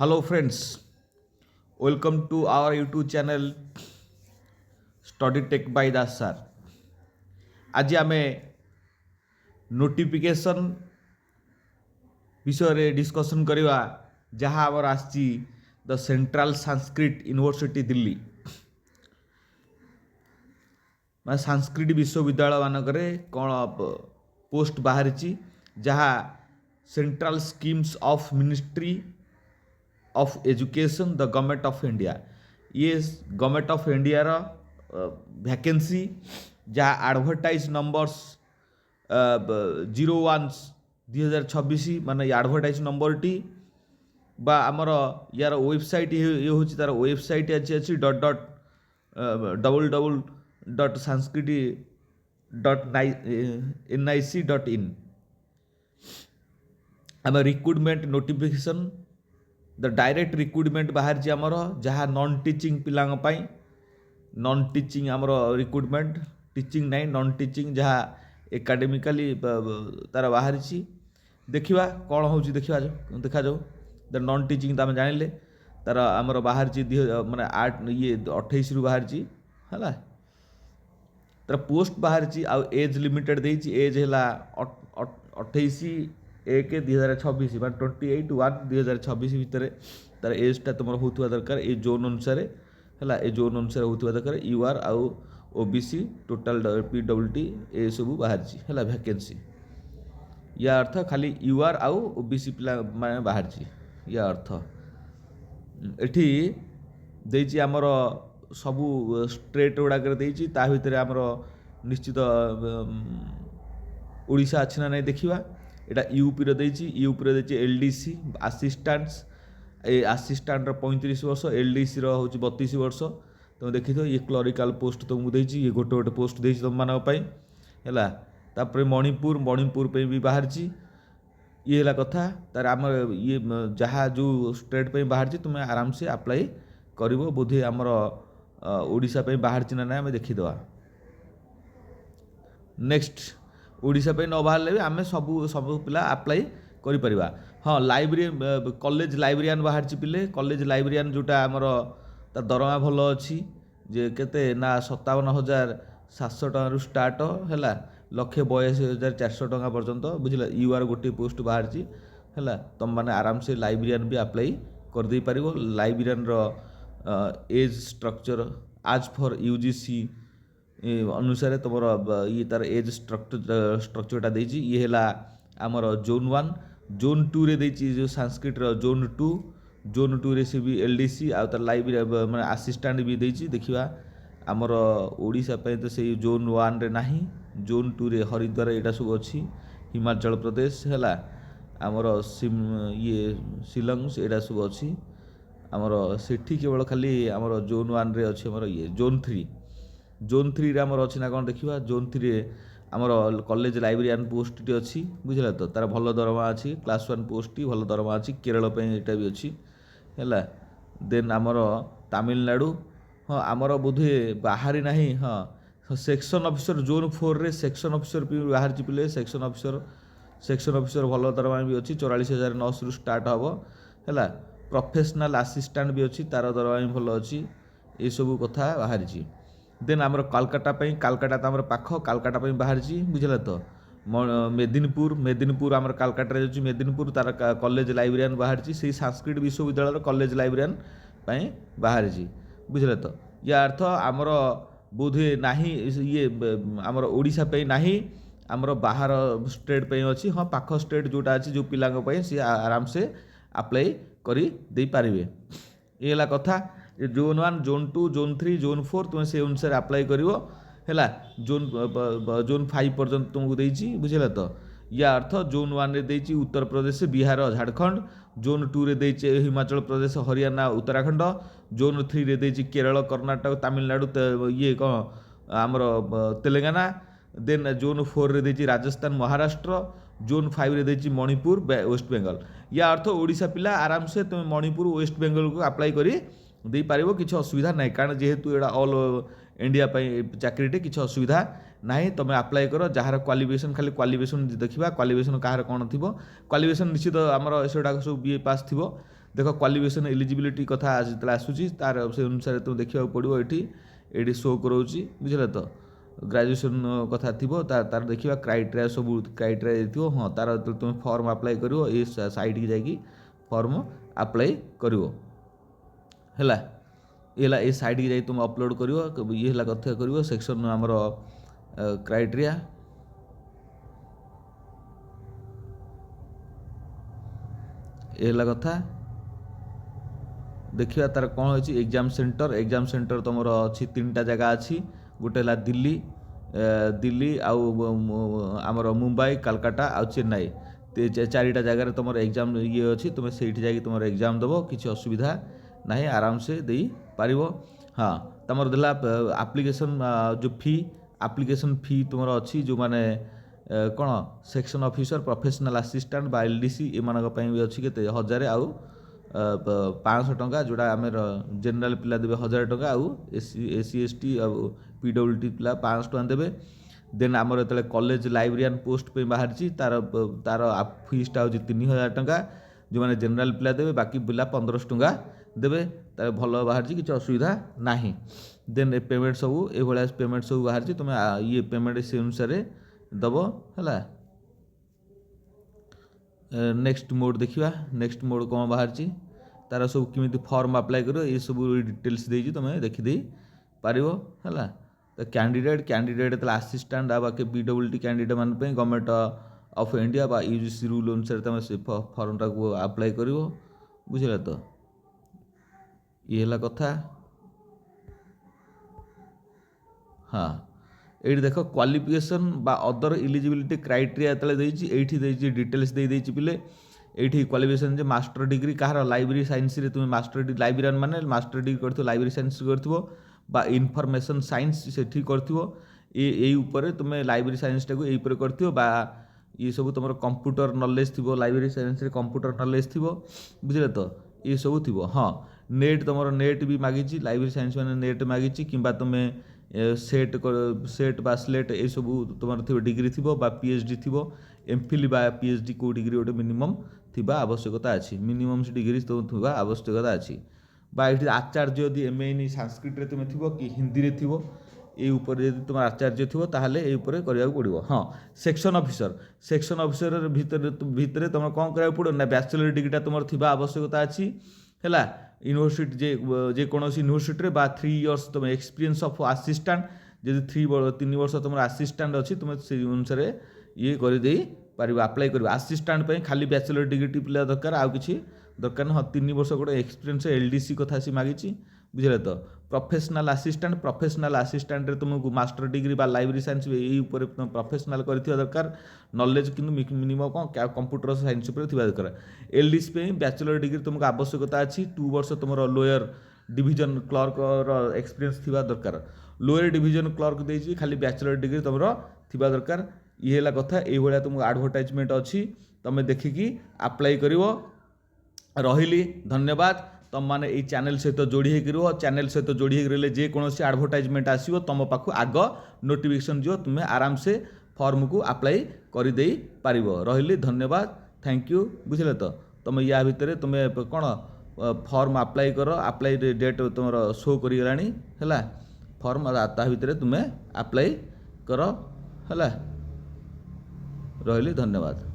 Hello friends, welcome to our YouTube channel Study Tech by Das sir. आज आम notification विषय discussion करवा जहाँ आमर आसी the central Sanskrit university Delhi मैं संस्कृत विश्वविद्यालय मानक कौन पोस्ट बाहरी जहाँ central schemes of ministry of education the government of India ये गवर्नमेंट ऑफ इंडिया रो वैकेंसी जहाँ एडवर्टाइज नंबर्स 01/2026 माने एडवर्टाइज नंबर टी बा आमर यार वेबसाइट ये हूँ तार वेबसाइट अच्छी www.sanskrit.nic.in आम recruitment notification the direct recruitment बाहर आमर जहाँ नॉन टीचिंग पिलांपाई नॉन टीचिंग आमर रिक्रुटमेंट टीचिंग नाई नॉन टीचिंग जहाँ एकाडेमिकाली तार बाहरी देखा कौन हो देखा जाऊ द नॉन टीचिंग तो आम जानिले तार आमर बाहर माने 8 ये 28 रु बाहर है तार पोस्ट बाहर आउ एज लिमिटेड देती एज है 28/1/2026 मैं 28/1/2026 भितर तार एजटा तुम होता दरकार ये जोन अनुसार है ये जोन अनुसार होता दरकार यूआर आउ ओबीसी टोटाल पीडब्ल्यूडी ये सब बाहर है वैकेंसी या अर्थ खाली यूआर आउ ओबीसी पिला माने बाहर या अर्थ एठी देइछि आमर सबू स्टेट गुड़ाक ता भितर आमर निश्चित ओडिशा अच्छी ना नहीं देखा यहाँ यूपी यूपी एलडीसी आसिस्टांट्स ए आसिस्टांट 35 वर्ष एलडीसी हूँ 32 वर्ष तुम देखी ये क्लरिकाल पोस्ट तुमको देती ये गोटे गोटे पोस्ट देती तुम मानक है मणिपुर पे भी बाहर ये है कथा तार आम ये जहाँ जो स्टेट पे बाहर तुम्हें आराम से अप्लाई कर बोधे आमर ओडिशा पे बाहर ना ना आम देखीदे नेक्स्ट ओडिशा पे न बाहर भी आम सब पिला अप्लाई कर हाँ लाइब्रेरी कॉलेज लाइब्रेरियन बाहर पिले कॉलेज लाइब्रेरियन जोटा आमर तार दरमा भल अच्छी जे केते ना 57,700 टकर स्टार्ट है 1,82,400 टका पर्यंत बुझल यूआर गोटे पोस्ट बाहर है तुम मैंने आराम से लाइब्रेरियन भी अप्लाई कर दे पार लाइब्रेरियन एज स्ट्रक्चर आज फॉर यूजीसी अनुसार तुम ये तार एज स्ट्रक्चरटा देती ये है आमर जोन 1 जोन 2 रे देती जो संस्कृत जोन 2 रे से भी एलडीसी आ तार लाइब्रेरी माने असिस्टेंट भी देती देखा आमर ओडिशा पे तो से जोन 1 रे नाही जोन 2 रे हरिद्वार यहाँ सब अच्छी हिमाचल प्रदेश है आमर ये शिलंग यहाँ सब अच्छी आमर सेठी केवल खाली आमर जोन 1 रे अच्छी आमर ये जोन 3 रे आमर अच्छी ना कौन देखा जोन 3 रे आमर कॉलेज लाइब्रेरियन पोस्ट टी अच्छी बुझला तो तार भल दरमा अच्छी क्लास 1 पोस्ट टी भल दरमा अच्छी केरल पे यहाँ भी अच्छी है देन आमर तमिलनाडु हाँ आमर बोधे बाहरी ना हाँ सेक्शन ऑफिसर जोन 4 रे सेक्शन ऑफिसर भी बाहर पिले सेक्शन ऑफिसर भल दरमा भी अच्छी 44,900 स्टार्ट हम है प्रोफेशनल असिस्टेंट भी अच्छी तार दरमा भी भल अच्छी ये सब कथा बाहरी देन आमर कालकाटा तो आमर पाख कालकाटा बाहर बुझल तो मेदिनीपुर आमर कालकाटा मेदिनीपुर तार कॉलेज लाइब्रेरियन बाहर से संस्कृत विश्वविद्यालय कॉलेज लाइब्रेरियन बाहर बुझल तो या अर्थ आमर बोधे नाही ये आमर ओडिशा पे नाही आमर बाहर स्टेट पे अच्छी हाँ पाख स्टेट जोटा अच्छी जो पिला सी आराम से अप्लाई करी दे पारे ये है कथा जोन 1 जोन 2 जोन 3 जोन 4 तुम्हें से अनुसार अप्लाई कर जोन 5 पर्यंत तुमको देती बुझल तो या अर्थ जोन 1 रे देती उत्तर प्रदेश बिहार झारखंड जोन 2 रे देती हिमाचल प्रदेश हरियाणा उत्तराखंड जोन 3 रे देती केरल कर्नाटक तमिलनाडु ये कौन आमर तेलंगाना देन जोन 4 रे देती राजस्थान महाराष्ट्र जोन 5 रे देती मणिपुर वेस्ट बेंगल या अर्थ ओडिशा पिला आराम से तुम मणिपुर वेस्ट बेंगल को अप्लाई करी दे पार कि असुविधा ना कारण जेहेतु एटा ऑल इंडिया चाकरीटे किसी असुविधा ना तुम अप्लाई कर जार क्वालिफिकेशन खाली क्वालिफिकेशन देखा क्वालिफिकेशन कहार कौन थी क्वालिफिकेशन निश्चित आमर सेटा सब बीए पास थी देख क्वालिफिकेशन एलिजिबिलिटी कथा जो आसूँ तार से अनुसार तुम देखा पड़ो ये शो कराऊँगी बुझे तो ग्रेजुएशन कथा थी तार देखा क्राइटेरिया सब क्राइटेरिया थी हाँ तार तुम फॉर्म अप्लाई कर ये साइट की जाकि फॉर्म अप्लाई कर ये साइट की जाकि तुम अपलोड कर ये कथा कर सेक्शन आमर क्राइटेरिया ये कथा देखिए तार कौन हो एग्जाम सेंटर तुम अच्छी 3टा जगह अच्छी गोटे है दिल्ली आमर मुंबई कलकाता आ चेन्नई 4टा जगार तुम एग्जाम ये अच्छी तुम से तुम एग्जाम दब किसी असुविधा ना आराम से दे पार हाँ तुम देला एप्लिकेशन जो फी एप्लिकेशन फी तुम अच्छी जो मैंने कौन सेक्शन ऑफिसर प्रोफेशनल असिस्टेंट बा एलडीसी एमानक भी अच्छी के 1000 आउ 500 टंका जोड़ा आम जेनराल पिला देवे 1000 टंका आउ एससी एसटी पीडब्ल्यूडी पिला 500 टंका देवे देन आमर जो कॉलेज लाइब्रेरियन पोस्ट पे बाहरी तार तार फीसटा हूँ 3000 टंका जो मैंने जेनराल पिला देवे बाकी पिला 1500 टंका देवे तार भल बाहरी किसी असुविधा ना देन पेमेंट सब ये पेमेंट सब बाहरी तुम ये पेमेंट से अनुसार दब है नेक्स्ट मोड देखा नेक्स्ट मोड कौन बाहरी तार सब किमी फॉर्म अप्लाई कर ये सब डिटेल्स दे तुम देखीदे पार है तो कैंडिडेट असिस्टेंट बाकी पीडब्ल्यूडी कैंडिडेट मान गवर्नमेंट ऑफ इंडिया बा यूजीसी रूल अनुसार तुम से फॉर्मटा को अप्लाई कर बुझे तो ये कथा हाँ ये देख क्वालिफिकेशन बा अदर इलिजिबिलिटी क्राइटेरिया ये डिटेल्स दे पिले ये क्वालिफिकेशन जे मास्टर डिग्री कहार लाइब्रेरी साइंस रे तुम मास्टर डिग्री लाइब्रेरियन माने मास्टर डिग्री करथियो लाइब्रेरी साइंस करथियो बा इनफॉरमेशन साइंस सेठी करथियो ये ऊपर तुम लाइब्रेरी साइंस टाको ये ऊपर करथियो बा ये सब तुम कंप्यूटर नॉलेज थी लाइब्रेरी साइंस रे कंप्यूटर नॉलेज थी बुझे तो ये सब थी हाँ नेट तुम नेट भी मागिची लाइब्रेरी साइंस मैंने नेट मागिची किंबा तुम्हें सेट बा स्लेट ये सब तुम थी डिग्री थी पीएचडी थी एमफिल बा पीएचडी को डिग्री गोटे मिनिमम थी आवश्यकता अच्छी मिनिमम से डिग्री तो थी आवश्यकता अच्छी बा ये आचार्य यदि एमए संस्कृत तुम थी कि हिंदी रे थी ये ऊपर यदि तुम आचार्य थी ताहले ये ऊपर करने पड़ो हाँ सेक्शन ऑफिसर भितर तुम कौन करा पड़ो ना बैचलर डिग्रीटा तुम थी आवश्यकता अच्छी है यूनिवर्सिटी जे कौन यूनिवर्सिटी 3 इयर्स तुम एक्सपीरियंस ऑफ असिस्टेंट जब 3 वर्ष तुम असिस्टेंट अच्छी तुम से अनुसार ये करदे पार अप्लाई कर असिस्टेंट खाली बैचलर डिग्री पिला दरकार आउ कि दरकार ना हाँ 3 वर्ष गोटे एक्सपीरियंस एलडीसी कथा सी मागिची बुझे तो प्रोफेशनल असिस्टेंट रे तुमको मास्टर डिग्री बा लाइब्रेरी साइंस ये ऊपर प्रोफेशनल कर दरकार नॉलेज कि मिनिमम कौन कंप्यूटर साइंस दरकार एलडीसी पे बैचलर डिग्री तुमको आवश्यकता अच्छी 2 वर्ष तुम लोअर डिवीजन क्लर्क एक्सपीरियंस थी दरकार लोअर डिवीजन क्लर्क देती खाली बैचलर डिग्री तुम थी दरकार ये कथा ये तुमको एडवर्टाइजमेंट अच्छी तुम देखिकी अप्लाई कर रही धन्यवाद तुम मैंने ये चैनल सहित जोड़ी हो चैनल सहित जोड़ी रही जेकोसी एडवर्टाइजमेंट आसो तुम पाख आग नोटिफिकेशन जो तुम्हें आराम से फॉर्म को अप्लाई करदे पार रही धन्यवाद थैंक यू बुझे तो तुम या भितर तुम्हें कौन फॉर्म अप्लाई कर अप्लाई डेट तुम शो करी है फॉर्म ता भितर तुम्हें अप्लाई कर है रही धन्यवाद।